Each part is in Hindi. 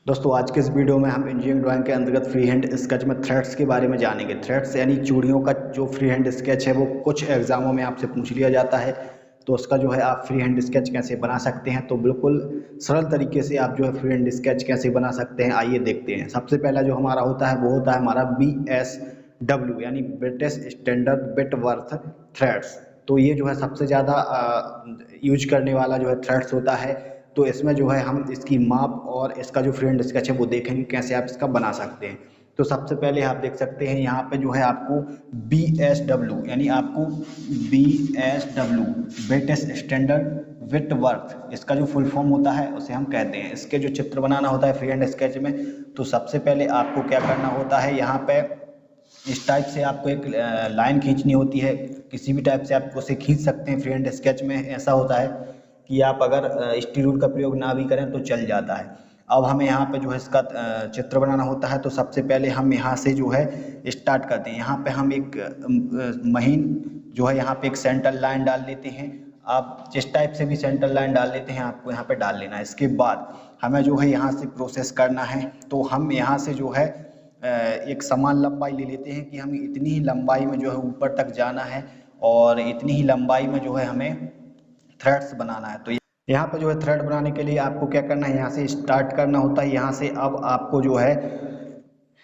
दोस्तों आज के इस वीडियो में हम इंजीनियरिंग ड्राइंग के अंतर्गत फ्री हैंड स्केच में थ्रेड्स के बारे में जानेंगे। थ्रेड्स यानी चूड़ियों का जो फ्री हैंड स्केच है वो कुछ एग्जामों में आपसे पूछ लिया जाता है, तो उसका जो है आप फ्री हैंड स्केच कैसे बना सकते हैं। तो बिल्कुल सरल तरीके से आप जो है फ्री हैंड स्केच कैसे बना सकते हैं, आइए देखते हैं। सबसे पहला जो हमारा होता है वो होता है हमारा BSW यानी ब्रिटिश स्टैंडर्ड बिटवर्थ थ्रेड्स। तो ये जो है सबसे ज़्यादा यूज करने वाला जो है थ्रेड्स होता है। तो इसमें जो है हम इसकी माप और इसका जो फ्री हैंड स्केच है वो देखेंगे कैसे आप इसका बना सकते हैं। तो सबसे पहले आप देख सकते हैं यहाँ पे जो है आपको BSW यानी आपको BSW ब्रिटिश स्टैंडर्ड विटवर्थ इसका जो फुल फॉर्म होता है उसे हम कहते हैं। इसके जो चित्र बनाना होता है फ्री हैंड स्केच में, तो सबसे पहले आपको क्या करना होता है, यहाँ पे इस टाइप से आपको एक लाइन खींचनी होती है। किसी भी टाइप से आप उसे खींच सकते हैं। फ्री हैंड स्केच में ऐसा होता है कि आप अगर स्टील रूल का प्रयोग ना भी करें तो चल जाता है। अब हमें यहाँ पे जो है इसका चित्र बनाना होता है। तो सबसे पहले हम यहाँ से जो है स्टार्ट करते हैं। यहाँ पे हम एक महीन जो है यहाँ पे एक सेंटर लाइन डाल लेते हैं। आप जिस टाइप से भी सेंटर लाइन डाल लेते हैं आपको यहाँ पे डाल लेना है। इसके बाद हमें जो है यहाँ से प्रोसेस करना है। तो हम यहाँ से जो है एक समान लंबाई ले लेते हैं कि हमें इतनी ही लंबाई में जो है ऊपर तक जाना है और इतनी ही लंबाई में जो है हमें थ्रेड्स बनाना है। तो यहाँ पे जो है थ्रेड बनाने के लिए आपको क्या करना है, यहाँ से स्टार्ट करना होता है। यहाँ से अब आपको जो है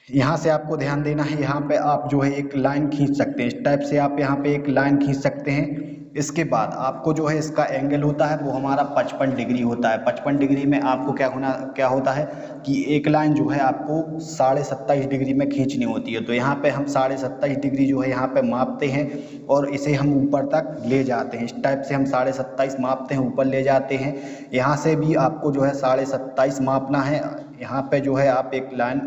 यहाँ से आपको ध्यान देना है, यहाँ पे आप जो है एक लाइन खींच सकते हैं। इस टाइप से आप यहाँ पे एक लाइन खींच सकते हैं। इसके बाद आपको जो है इसका एंगल होता है वो हमारा 55 डिग्री होता है। 55 डिग्री में आपको क्या होता है कि एक लाइन जो है आपको 27.5 डिग्री में खींचनी होती है। तो यहाँ पे हम 27.5 डिग्री जो है यहाँ पे मापते हैं और इसे हम ऊपर तक ले जाते हैं। इस टाइप से हम 27.5 मापते हैं, ऊपर ले जाते हैं। यहाँ से भी आपको जो है 27.5 मापना है। यहाँ पे जो है आप एक लाइन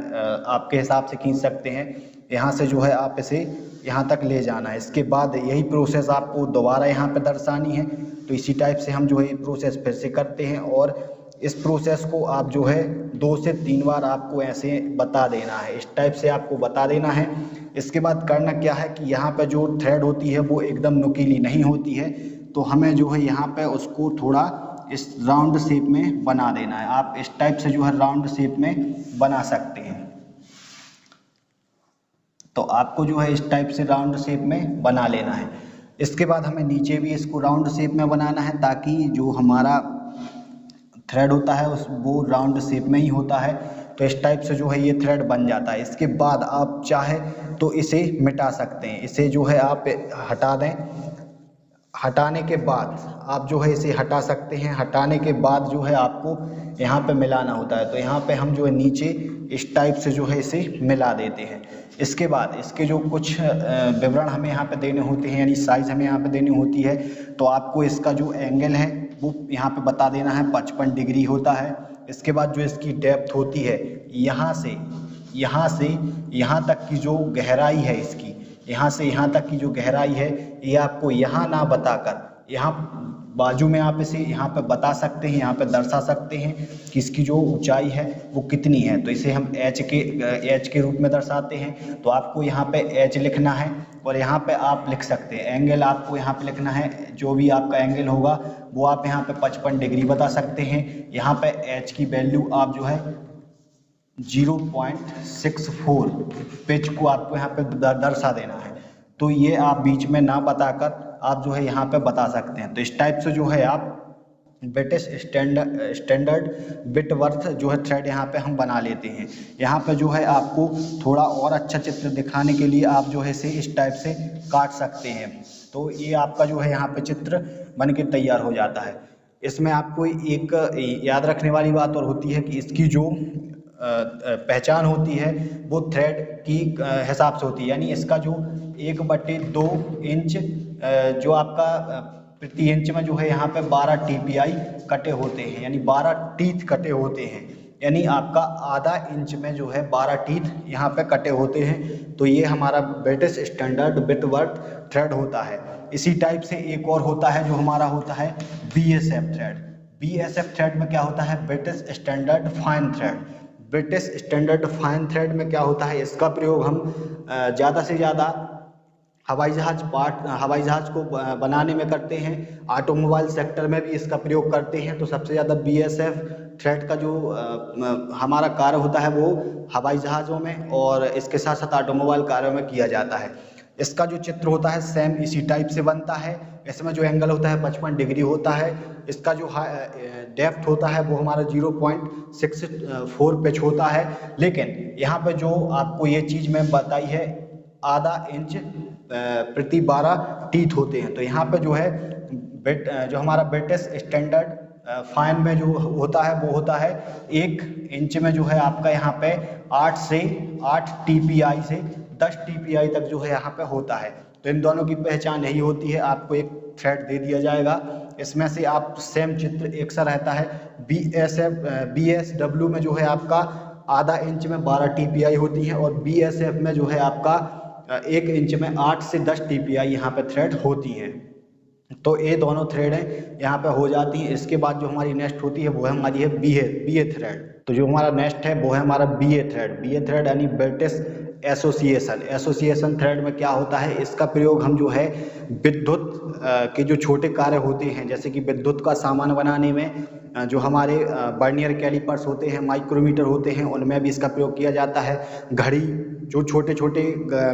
आपके हिसाब से खींच सकते हैं। यहाँ से जो है आप इसे यहाँ तक ले जाना है। इसके बाद यही प्रोसेस आपको दोबारा यहाँ पे दर्शानी है। तो इसी टाइप से हम जो है ये प्रोसेस फिर से करते हैं और इस प्रोसेस को आप जो है 2 से 3 बार आपको ऐसे बता देना है। इस टाइप से आपको बता देना है। इसके बाद करना क्या है कि यहाँ पे जो थ्रेड होती है वो एकदम नुकीली नहीं होती है, तो हमें जो है यहाँ पे उसको थोड़ा इस राउंड शेप में बना देना है। आप इस टाइप से जो है राउंड शेप में बना सकते हैं। तो आपको जो है इस टाइप से राउंड शेप में बना लेना है। इसके बाद हमें नीचे भी इसको राउंड शेप में बनाना है ताकि जो हमारा थ्रेड होता है वो राउंड शेप में ही होता है। तो इस टाइप से जो है ये थ्रेड बन जाता है। इसके बाद आप चाहे तो इसे मिटा सकते हैं। इसे जो है आप हटा दें। हटाने के बाद आप जो है इसे हटा सकते हैं। हटाने के बाद जो है आपको यहाँ पे मिलाना होता है। तो यहाँ पे हम जो है नीचे इस टाइप से जो है इसे मिला देते हैं। इसके बाद इसके जो कुछ विवरण हमें यहाँ पे देने होते हैं यानी साइज हमें यहाँ पे देनी होती है। तो आपको इसका जो एंगल है वो यहाँ पे बता देना है, 55 डिग्री होता है। इसके बाद जो इसकी डेप्थ होती है यहाँ से यहाँ तक की जो गहराई है इसकी, यहाँ से यहाँ तक की जो गहराई है ये आपको यहाँ ना बताकर यहाँ बाजू में आप इसे यहाँ पे बता सकते हैं, यहाँ पे दर्शा सकते हैं कि इसकी जो ऊंचाई है वो कितनी है। तो इसे हम एच के रूप में दर्शाते हैं। तो आपको यहाँ पे एच लिखना है और यहाँ पे आप लिख सकते हैं एंगल। आपको यहाँ पे लिखना है जो भी आपका एंगल होगा वो आप यहाँ पे 55 डिग्री बता सकते हैं। यहाँ पे एच की वैल्यू आप जो है 0.64 पिच को आपको यहाँ पे दर्शा देना है। तो ये आप बीच में ना बताकर आप जो है यहाँ पे बता सकते हैं। तो इस टाइप से जो है आप ब्रिटिश स्टैंडर्ड बिटवर्थ जो है थ्रेड यहाँ पे हम बना लेते हैं। यहाँ पे जो है आपको थोड़ा और अच्छा चित्र दिखाने के लिए आप जो है इसे इस टाइप से काट सकते हैं। तो ये आपका जो है यहाँ पे चित्र बन के तैयार हो जाता है। इसमें आपको एक याद रखने वाली बात और होती है कि इसकी जो पहचान होती है वो थ्रेड की हिसाब से होती है। यानी इसका जो 1/2 इंच जो आपका प्रति इंच में जो है यहाँ पे 12 TPI कटे होते हैं, यानी 12 टीथ कटे होते हैं। यानी आपका आधा इंच में जो है 12 टीथ यहाँ पे कटे होते हैं। तो ये हमारा ब्रिटिश स्टैंडर्ड बिटवर्थ थ्रेड होता है। इसी टाइप से एक और होता है जो हमारा होता है BSF थ्रेड। BSF थ्रेड में क्या होता है, British standard fine thread. British standard fine thread में क्या होता है, इसका प्रयोग हम ज़्यादा से ज़्यादा हवाई जहाज को बनाने में करते हैं, ऑटोमोबाइल सेक्टर में भी इसका प्रयोग करते हैं। तो सबसे ज़्यादा BSF थ्रेड का जो हमारा कार्य होता है वो हवाई जहाज़ों में और इसके साथ साथ ऑटोमोबाइल कार्यों में किया जाता है। इसका जो चित्र होता है सेम इसी टाइप से बनता है। इसमें जो एंगल होता है 55 डिग्री होता है। इसका जो डेप्थ होता है वो हमारा 0.64 पिच होता है। लेकिन यहाँ पे जो आपको ये चीज़ मैं बताई है, आधा इंच प्रति 12 टीथ होते हैं। तो यहाँ पे जो है जो हमारा ब्रिटिश स्टैंडर्ड फाइन में जो होता है वो होता है 1 इंच में जो है आपका यहाँ पे 8 TPI से 10 TPI तक जो है यहाँ पे होता है। तो इन दोनों की पहचान यही होती है। आपको एक थ्रेड दे दिया जाएगा, इसमें से आप सेम चित्र एक सा रहता है। BSW में जो है आपका आधा इंच में 12 TPI होती है और BSF में जो है आपका 1 इंच में 8 से 10 TPI यहाँ पे थ्रेड होती है। तो ये दोनों थ्रेड हैं यहाँ पे हो जाती हैं। इसके बाद जो हमारी नेक्स्ट होती है वो है हमारी है BA थ्रेड। तो जो हमारा नेक्स्ट है वो है हमारा BA थ्रेड यानी ब्रिटिश एसोसिएशन थ्रेड में क्या होता है, इसका प्रयोग हम जो है विद्युत के जो छोटे कार्य होते हैं, जैसे कि विद्युत का सामान बनाने में जो हमारे वर्नियर कैलिपर्स होते हैं, माइक्रोमीटर होते हैं, उनमें भी इसका प्रयोग किया जाता है। घड़ी, जो छोटे छोटे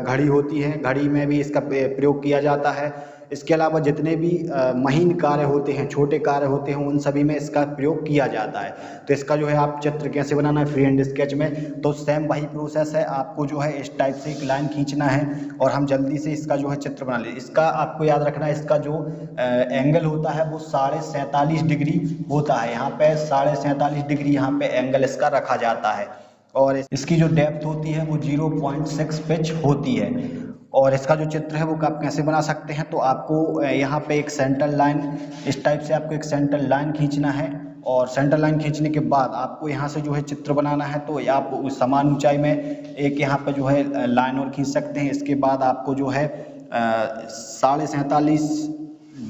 घड़ी होती है, घड़ी में भी इसका प्रयोग किया जाता है। इसके अलावा जितने भी महीन कार्य होते हैं, छोटे कार्य होते हैं, उन सभी में इसका प्रयोग किया जाता है। तो इसका जो है आप चित्र कैसे बनाना है फ्री हैंड स्केच में, तो सेम वही प्रोसेस है। आपको जो है इस टाइप से एक लाइन खींचना है और हम जल्दी से इसका जो है चित्र बना लें। इसका आपको याद रखना है, इसका जो एंगल होता है वो 47.5 डिग्री होता है। यहाँ पे 47.5 डिग्री यहाँ पे एंगल इसका रखा जाता है और इसकी जो डेप्थ होती है वो 0.6 पिच होती है। और इसका जो चित्र है वो आप कैसे बना सकते हैं, तो आपको यहाँ पे एक सेंटर लाइन, इस टाइप से आपको एक सेंटर लाइन खींचना है और सेंटर लाइन खींचने के बाद आपको यहाँ से जो है चित्र बनाना है। तो आप समान ऊंचाई में एक यहाँ पे जो है लाइन और खींच सकते हैं। इसके बाद आपको जो है 47.5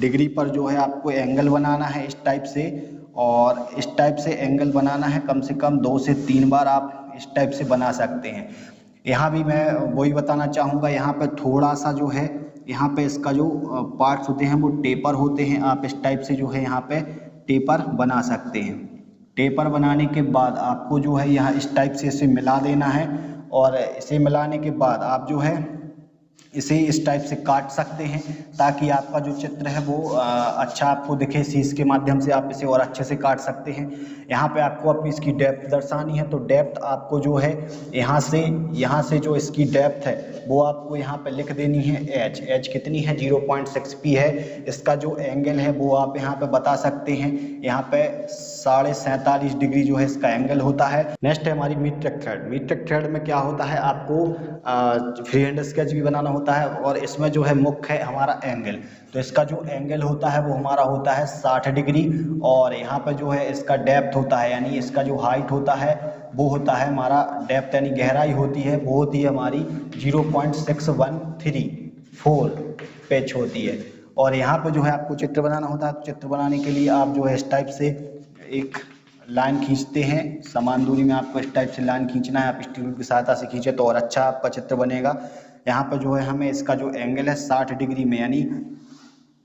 डिग्री पर जो है आपको एंगल बनाना है इस टाइप से, और इस टाइप से एंगल बनाना है कम से कम 2 से 3 बार आप इस टाइप से बना सकते हैं। यहाँ भी मैं वही बताना चाहूँगा, यहाँ पे थोड़ा सा जो है यहाँ पे इसका जो पार्ट्स होते हैं वो टेपर होते हैं। आप इस टाइप से जो है यहाँ पे टेपर बना सकते हैं। टेपर बनाने के बाद आपको जो है यहाँ इस टाइप से इसे मिला देना है और इसे मिलाने के बाद आप जो है इसे इस टाइप से काट सकते हैं ताकि आपका जो चित्र है वो अच्छा आपको दिखे। शीश के माध्यम से आप इसे और अच्छे से काट सकते हैं। यहाँ पे आपको अपनी इसकी डेप्थ दर्शानी है, तो डेप्थ आपको जो है यहाँ से जो इसकी डेप्थ है वो आपको यहाँ पे लिख देनी है। एच कितनी है, 0.6p है। इसका जो एंगल है वो आप यहाँ पे बता सकते हैं। यहाँ पे 47.5 डिग्री जो है इसका एंगल होता है। नेक्स्ट है हमारी मीट्रिक थ्रेड में क्या होता है, आपको फ्री हैंड स्केच भी बनाना होता है और इसमें जो है मुख्य है हमारा एंगल। तो इसका जो एंगल होता है वो हमारा होता है 60 डिग्री और यहाँ पे जो है इसका डेप्थ होता है, यानी इसका जो हाइट होता है वो होता है हमारा डेप्थ, यानी गहराई होती है वो होती है हमारी 0.6134 पिच होती है। और यहाँ पे जो है आपको चित्र बनाना होता है। तो चित्र बनाने के लिए आप जो है इस टाइप से एक लाइन खींचते हैं, समान दूरी में आपको इस टाइप से लाइन खींचना है। आप स्टील की सहायता से खींचे तो और अच्छा आपका चित्र बनेगा। यहाँ पर जो है हमें इसका जो एंगल है 60 डिग्री में, यानी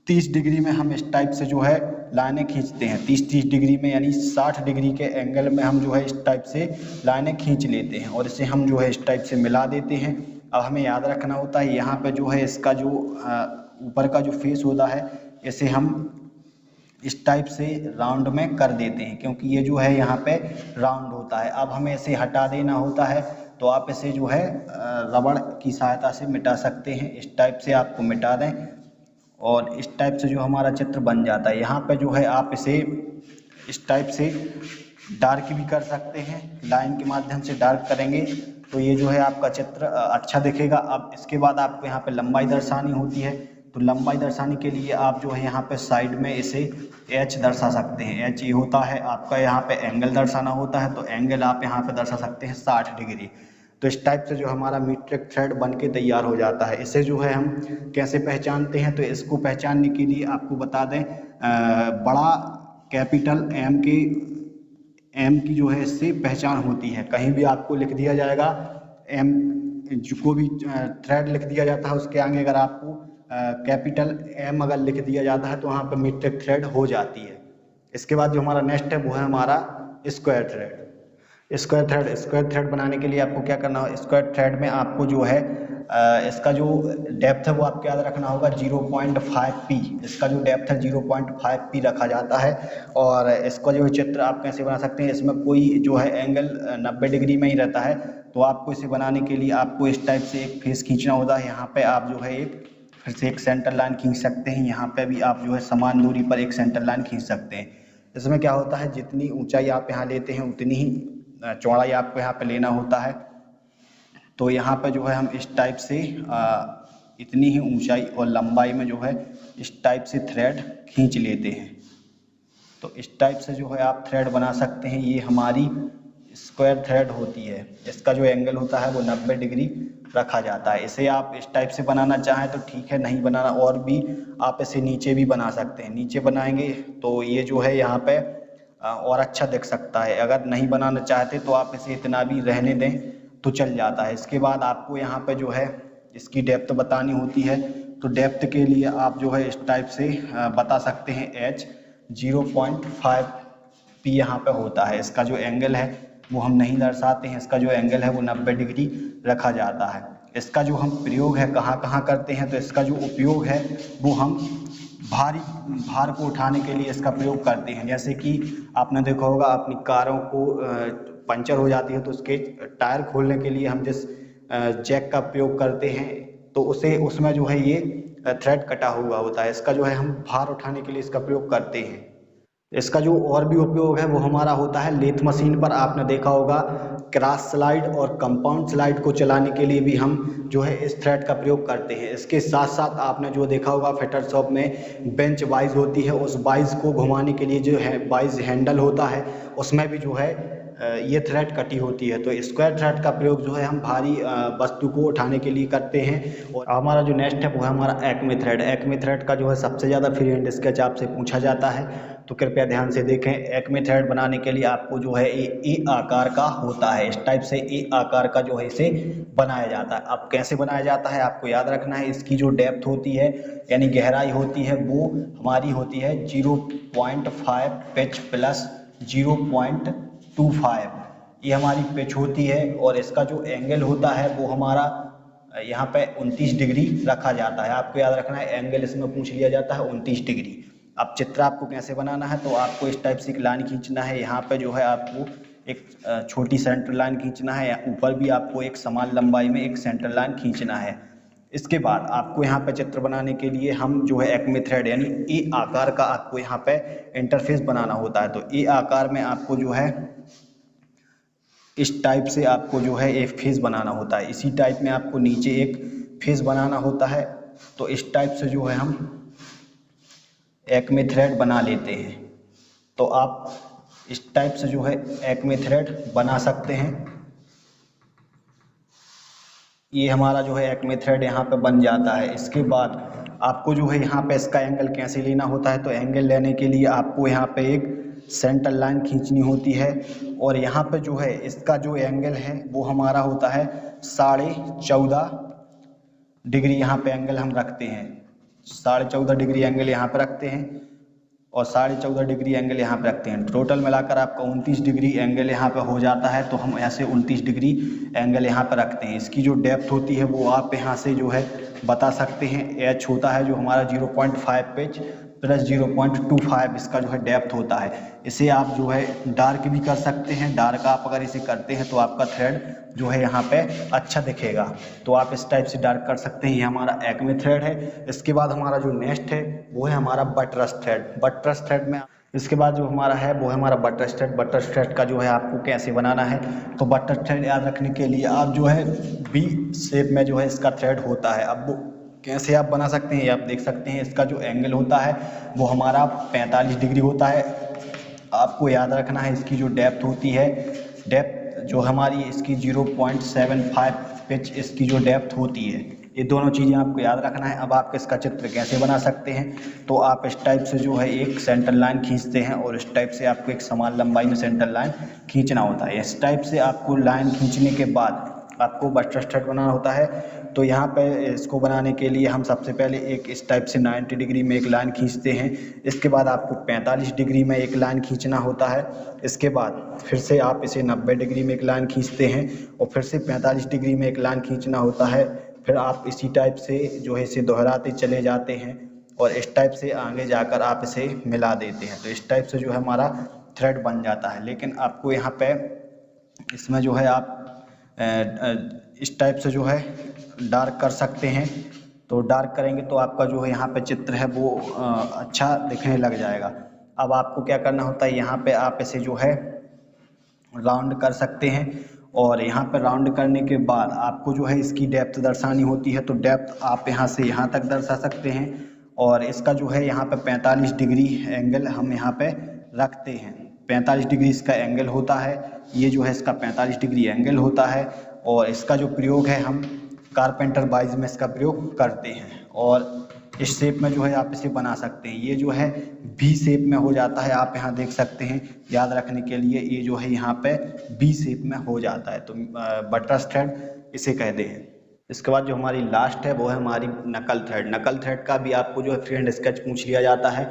30 डिग्री में हम इस टाइप से जो है लाइनें खींचते हैं। 30 डिग्री में यानी 60 डिग्री के एंगल में हम जो है इस टाइप से लाइनें खींच लेते हैं और इसे हम जो है इस टाइप से मिला देते हैं। अब हमें याद रखना होता है यहाँ पे जो है इसका जो ऊपर का जो फेस होता है इसे हम इस टाइप से राउंड में कर देते हैं, क्योंकि ये जो है यहाँ पे राउंड होता है। अब हमें इसे हटा देना होता है, तो आप इसे जो है रबड़ की सहायता से मिटा सकते हैं। इस टाइप से आपको मिटा दें और इस टाइप से जो हमारा चित्र बन जाता है। यहाँ पे जो है आप इसे इस टाइप से डार्क भी कर सकते हैं, लाइन के माध्यम से डार्क करेंगे तो ये जो है आपका चित्र अच्छा दिखेगा। अब इसके बाद आपको यहाँ पे लंबाई दर्शानी होती है, तो लंबाई दर्शाने के लिए आप जो है यहाँ पे साइड में इसे एच दर्शा सकते हैं। एच ये होता है आपका यहाँ पे एंगल दर्शाना होता है, तो एंगल आप यहाँ पे दर्शा सकते हैं 60 डिग्री। तो इस टाइप से जो हमारा मीट्रिक थ्रेड बन के तैयार हो जाता है। इसे जो है हम कैसे पहचानते हैं, तो इसको पहचानने के लिए आपको बता दें, बड़ा कैपिटल एम की जो है इससे पहचान होती है। कहीं भी आपको लिख दिया जाएगा एम जो भी थ्रेड लिख दिया जाता है उसके आगे अगर आपको कैपिटल M अगर लिख दिया जाता है तो वहाँ पर मीट्रिक थ्रेड हो जाती है। इसके बाद जो हमारा नेक्स्ट है वो है हमारा स्क्वायर थ्रेड। स्क्वायर थ्रेड बनाने के लिए आपको क्या करना हो, स्क्वायर थ्रेड में आपको जो है इसका जो डेप्थ है वो आपको याद रखना होगा 0.5p। इसका जो डेप्थ है 0.5p रखा जाता है। और इसका जो चित्र आप कैसे बना सकते हैं, इसमें कोई जो है एंगल 90 डिग्री में ही रहता है। तो आपको इसे बनाने के लिए आपको इस टाइप से एक फेस खींचना होता है। यहाँ पे आप जो है एक फिर से एक सेंटर लाइन खींच सकते हैं। यहाँ पे भी आप जो है समान दूरी पर एक सेंटर लाइन खींच सकते हैं। इसमें क्या होता है, जितनी ऊंचाई आप यहाँ लेते हैं उतनी ही चौड़ाई आपको यहाँ पे लेना होता है। तो यहाँ पे जो है हम इस टाइप से इतनी ही ऊंचाई और लंबाई में जो है इस टाइप से थ्रेड खींच लेते हैं। तो इस टाइप से जो है आप थ्रेड बना सकते हैं। ये हमारी स्क्वायर थ्रेड होती है। इसका जो एंगल होता है वो 90 डिग्री रखा जाता है। इसे आप इस टाइप से बनाना चाहें तो ठीक है, नहीं बनाना और भी आप इसे नीचे भी बना सकते हैं। नीचे बनाएंगे तो ये जो है यहाँ पे और अच्छा दिख सकता है। अगर नहीं बनाना चाहते तो आप इसे इतना भी रहने दें तो चल जाता है। इसके बाद आपको यहाँ पे जो है इसकी डेप्थ बतानी होती है। तो डेप्थ के लिए आप जो है इस टाइप से बता सकते हैं H 0.5p यहाँ पे होता है। इसका जो एंगल है वो हम नहीं दर्शाते हैं। इसका जो एंगल है वो 90 डिग्री रखा जाता है। इसका जो हम प्रयोग है कहाँ कहाँ करते हैं, तो इसका जो उपयोग है वो हम भार को उठाने के लिए इसका प्रयोग करते हैं। जैसे कि आपने देखा होगा अपनी कारों को पंचर हो जाती है तो उसके टायर खोलने के लिए हम जिस जैक का प्रयोग करते हैं तो उसमें जो है ये थ्रेड कटा हुआ होता है। इसका जो है हम भार उठाने के लिए इसका प्रयोग करते हैं। इसका जो और भी उपयोग है वो हमारा होता है लेथ मशीन पर। आपने देखा होगा क्रॉस स्लाइड और कंपाउंड स्लाइड को चलाने के लिए भी हम जो है इस थ्रेड का प्रयोग करते हैं। इसके साथ साथ आपने जो देखा होगा फिटर शॉप में बेंच वाइज होती है, उस वाइज को घुमाने के लिए जो है वाइज हैंडल होता है, उसमें भी जो है ये थ्रेड कटी होती है। तो स्क्वायर थ्रेड का प्रयोग जो है हम भारी वस्तु को उठाने के लिए करते हैं। और हमारा जो नेक्स्ट है वो है हमारा एक्मे थ्रेड। एक्मे थ्रेड का जो है सबसे ज़्यादा फ्री हैंड स्केच आपसे पूछा जाता है, तो कृपया ध्यान से देखें। एक्मे थ्रेड बनाने के लिए आपको जो है ए आकार का होता है। इस टाइप से ए आकार का जो है इसे बनाया जाता है। अब कैसे बनाया जाता है आपको याद रखना है। इसकी जो डेप्थ होती है यानी गहराई होती है वो हमारी होती है 0.5 पिच प्लस 0.25, ये हमारी पिच होती है। और इसका जो एंगल होता है वो हमारा यहाँ पे 29 डिग्री रखा जाता है। आपको याद रखना है एंगल इसमें पूछ लिया जाता है 29 डिग्री। अब चित्र आपको कैसे बनाना है, तो आपको इस टाइप से एक लाइन खींचना है। यहाँ पे जो है आपको एक छोटी सेंटर लाइन खींचना है, ऊपर भी आपको एक समान लंबाई में एक सेंटर लाइन खींचना है। इसके बाद आपको यहाँ पे चित्र बनाने के लिए हम जो है एक्मे थ्रेड यानी ए आकार का आपको यहाँ पे इंटरफेस बनाना होता है। तो ए आकार में आपको जो है इस टाइप से आपको जो है एक फेस बनाना होता है। इसी टाइप में आपको नीचे एक फेस बनाना होता है। तो इस टाइप से जो है हम एक्मे थ्रेड बना लेते हैं। तो आप इस टाइप से जो है एक्मे थ्रेड बना सकते हैं। ये हमारा जो है एक्मे थ्रेड यहाँ पे बन जाता है। इसके बाद आपको जो है यहाँ पे इसका एंगल कैसे लेना होता है, तो एंगल लेने के लिए आपको यहाँ पे एक सेंटर लाइन खींचनी होती है। और यहाँ पे जो है इसका जो एंगल है वो हमारा होता है 14.5 डिग्री। यहाँ पे एंगल हम रखते हैं 14.5 डिग्री एंगल यहाँ पे रखते हैं और 14.5 डिग्री एंगल यहाँ पे रखते हैं। टोटल मिलाकर आपका 29 डिग्री एंगल यहाँ पे हो जाता है। तो हम ऐसे 29 डिग्री एंगल यहाँ पे रखते हैं। इसकी जो डेप्थ होती है वो आप यहाँ से जो है बता सकते हैं। एच होता है जो हमारा 0.5 पिच प्लस 0.25 इसका जो है डेप्थ होता है। इसे आप जो है डार्क भी कर सकते हैं। डार्क आप अगर इसे करते हैं तो आपका थ्रेड जो है यहाँ पे अच्छा दिखेगा। तो आप इस टाइप से डार्क कर सकते हैं। ये हमारा एक्मे थ्रेड है। इसके बाद हमारा जो नेक्स्ट है वो है हमारा बटरस थ्रेड। बटरस थ्रेड में इसके बाद जो हमारा है वो है हमारा बटरस थ्रेड। बटरस थ्रेड का जो है आपको कैसे बनाना है, तो बटरस थ्रेड याद रखने के लिए आप जो है बी शेप में जो है इसका थ्रेड होता है। अब वो कैसे आप बना सकते हैं आप देख सकते हैं। इसका जो एंगल होता है वो हमारा 45 डिग्री होता है। आपको याद रखना है इसकी जो डेप्थ होती है, डेप्थ जो हमारी इसकी 0.75 पिच इसकी जो डेप्थ होती है, ये दोनों चीज़ें आपको याद रखना है। अब आप इसका चित्र कैसे बना सकते हैं, तो आप इस टाइप से जो है एक सेंटर लाइन खींचते हैं और इस टाइप से आपको एक समान लंबाई में सेंटर लाइन खींचना होता है। इस टाइप से आपको लाइन खींचने के बाद आपको बटरफ्लाई थ्रेड बनाना होता है। तो यहाँ पे इसको बनाने के लिए हम सबसे पहले एक इस टाइप से 90 डिग्री में एक लाइन खींचते हैं। इसके बाद आपको 45 डिग्री में एक लाइन खींचना होता है। इसके बाद फिर से आप इसे 90 डिग्री में एक लाइन खींचते हैं और फिर से 45 डिग्री में एक लाइन खींचना होता है। फिर आप इसी टाइप से जो है इसे दोहराते चले जाते हैं और इस टाइप से आगे जाकर आप इसे मिला देते हैं। तो इस टाइप से जो है हमारा थ्रेड बन जाता है। लेकिन आपको यहाँ पे इसमें जो है आप इस टाइप से जो है डार्क कर सकते हैं। तो डार्क करेंगे तो आपका जो है यहाँ पे चित्र है वो अच्छा दिखने लग जाएगा। अब आपको क्या करना होता है, यहाँ पे आप इसे जो है राउंड कर सकते हैं और यहाँ पर राउंड करने के बाद आपको जो है इसकी डेप्थ दर्शानी होती है। तो डेप्थ आप यहाँ से यहाँ तक दर्शा सकते हैं और इसका जो है यहाँ पे 45 डिग्री एंगल हम यहाँ पे रखते हैं। 45 डिग्री इसका एंगल होता है, ये जो है इसका 45 डिग्री एंगल होता है और इसका जो प्रयोग है हम कारपेंटर वाइज में इसका प्रयोग करते हैं और इस शेप में जो है आप इसे बना सकते हैं। ये जो है वी शेप में हो जाता है, आप यहाँ देख सकते हैं। याद रखने के लिए ये जो है यहाँ पे वी शेप में हो जाता है। तो बटरफ्लाई थ्रेड इसे कहते हैं। इसके बाद जो हमारी लास्ट है वो है हमारी नकल थ्रेड। नकल थ्रेड का भी आपको जो है फ्री हैंड स्केच पूछ लिया जाता है।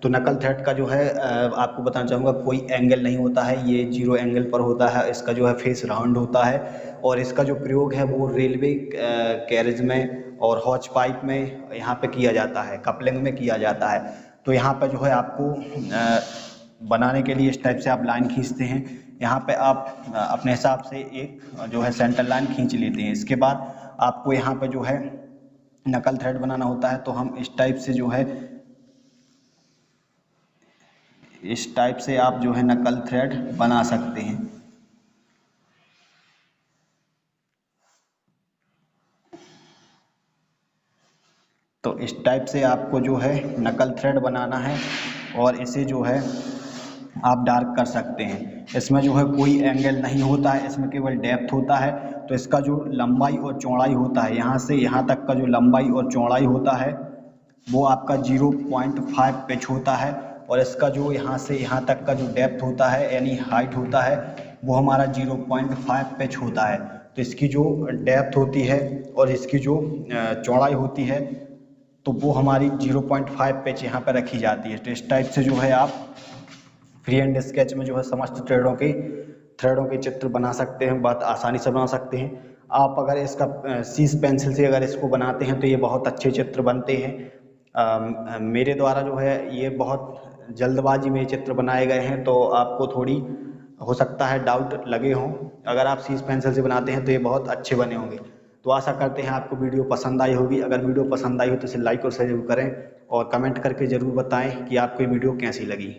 तो नकल थ्रेड का जो है आपको बताना चाहूँगा कोई एंगल नहीं होता है, ये 0 एंगल पर होता है। इसका जो है फेस राउंड होता है और इसका जो प्रयोग है वो रेलवे कैरेज में और हॉच पाइप में यहाँ पे किया जाता है, कपलिंग में किया जाता है। तो यहाँ पे जो है आपको बनाने के लिए इस टाइप से आप लाइन खींचते हैं। यहाँ पे आप अपने हिसाब से एक जो है सेंटर लाइन खींच लेते हैं। इसके बाद आपको यहाँ पे जो है नकल थ्रेड बनाना होता है। तो हम इस टाइप से जो है इस टाइप से आप जो है नकल थ्रेड बना सकते हैं। तो इस टाइप से आपको जो है नकल थ्रेड बनाना है और इसे जो है आप डार्क कर सकते हैं। इसमें जो है कोई एंगल नहीं होता है, इसमें केवल डेप्थ होता है। तो इसका जो लंबाई और चौड़ाई होता है, यहाँ से यहाँ तक का जो लंबाई और चौड़ाई होता है वो आपका 0.5 पिच होता है और इसका जो यहाँ से यहाँ तक का जो डेप्थ होता है यानी हाइट होता है वो हमारा 0.5 पिच होता है। तो इसकी जो डेप्थ होती है और इसकी जो चौड़ाई होती है तो वो हमारी 0.5 पिच यहाँ पर रखी जाती है। तो इस टाइप से जो है आप फ्री हैंड स्केच में जो है समस्त थ्रेडों के चित्र बना सकते हैं, बहुत आसानी से बना सकते हैं। आप अगर इसका सीज पेंसिल से अगर इसको बनाते हैं तो ये बहुत अच्छे चित्र बनते हैं। मेरे द्वारा जो है ये बहुत जल्दबाजी में चित्र बनाए गए हैं तो आपको थोड़ी हो सकता है डाउट लगे हों। अगर आप सीज पेंसिल से बनाते हैं तो ये बहुत अच्छे बने होंगे। तो आशा करते हैं आपको वीडियो पसंद आई होगी। अगर वीडियो पसंद आई हो तो इसे लाइक और शेयर जरूर करें और कमेंट करके ज़रूर बताएं कि आपको ये वीडियो कैसी लगी।